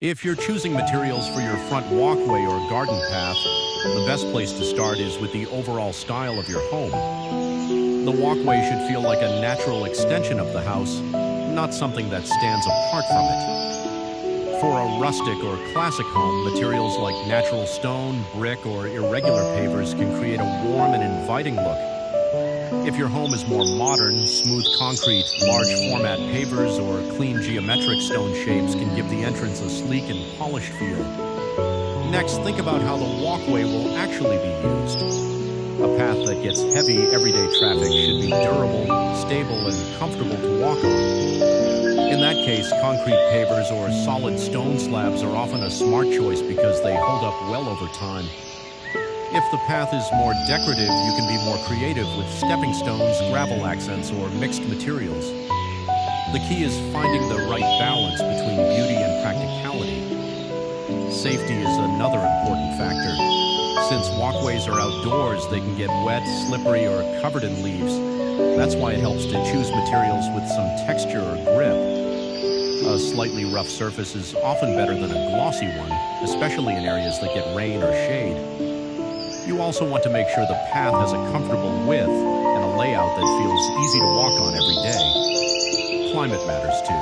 If you're choosing materials for your front walkway or garden path, the best place to start is with the overall style of your home. The walkway should feel like a natural extension of the house, not something that stands apart from it. For a rustic or classic home, materials like natural stone, brick, or irregular pavers can create a warm and inviting look. If your home is more modern, smooth concrete, large format pavers, or clean geometric stone shapes can give the entrance a sleek and polished feel. Next, think about how the walkway will actually be used. A path that gets heavy everyday traffic should be durable, stable, and comfortable to walk on. In that case, concrete pavers or solid stone slabs are often a smart choice because they hold up well over time. If the path is more decorative, you can be more creative with stepping stones, gravel accents, or mixed materials. The key is finding the right balance between beauty and practicality. Safety is another important factor. Since walkways are outdoors, they can get wet, slippery, or covered in leaves. That's why it helps to choose materials with some texture or grip. A slightly rough surface is often better than a glossy one, especially in areas that get rain or shade. You also want to make sure the path has a comfortable width and a layout that feels easy to walk on every day. Climate matters too.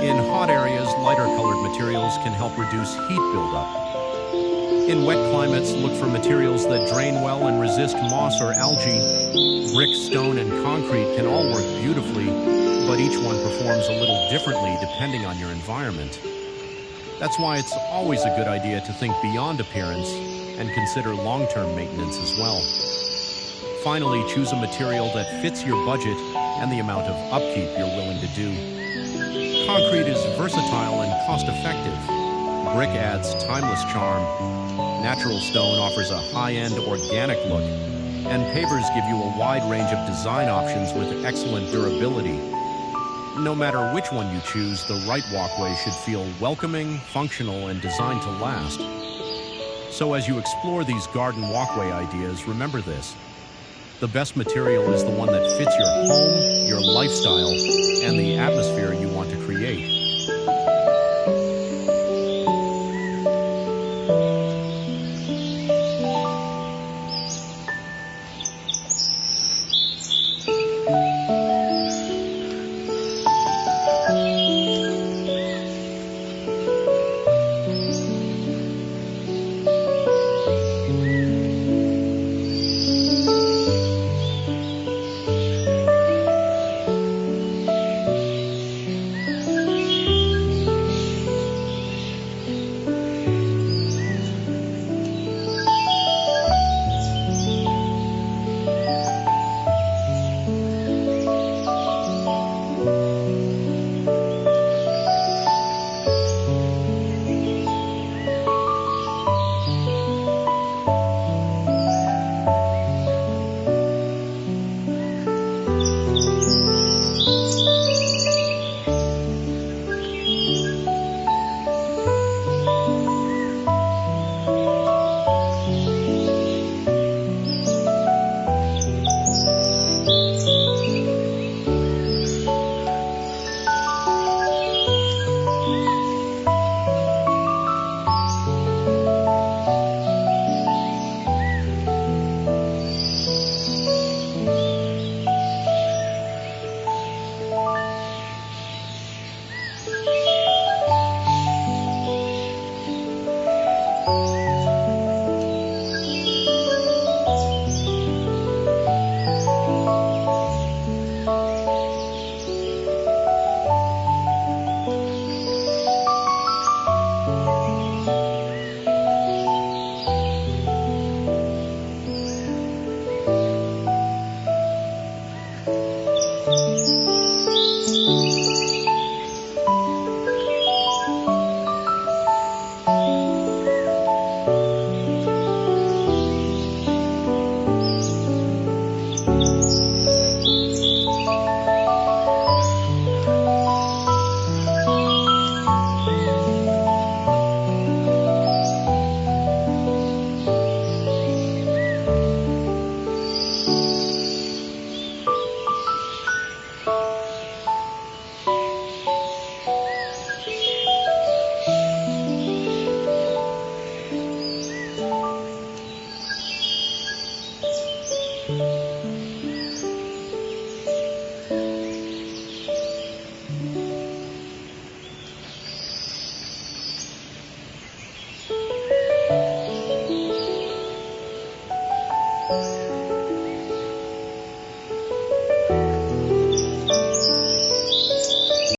In hot areas, lighter colored materials can help reduce heat buildup. In wet climates, look for materials that drain well and resist moss or algae. Brick, stone, and concrete can all work beautifully, but each one performs a little differently depending on your environment. That's why it's always a good idea to think beyond appearance and consider long-term maintenance as well. Finally, choose a material that fits your budget and the amount of upkeep you're willing to do. Concrete is versatile and cost-effective. Brick adds timeless charm. Natural stone offers a high-end organic look. And pavers give you a wide range of design options with excellent durability. No matter which one you choose, the right walkway should feel welcoming, functional, and designed to last. So as you explore these garden walkway ideas, remember this. The best material is the one that fits your home, your lifestyle, and the atmosphere you want to create.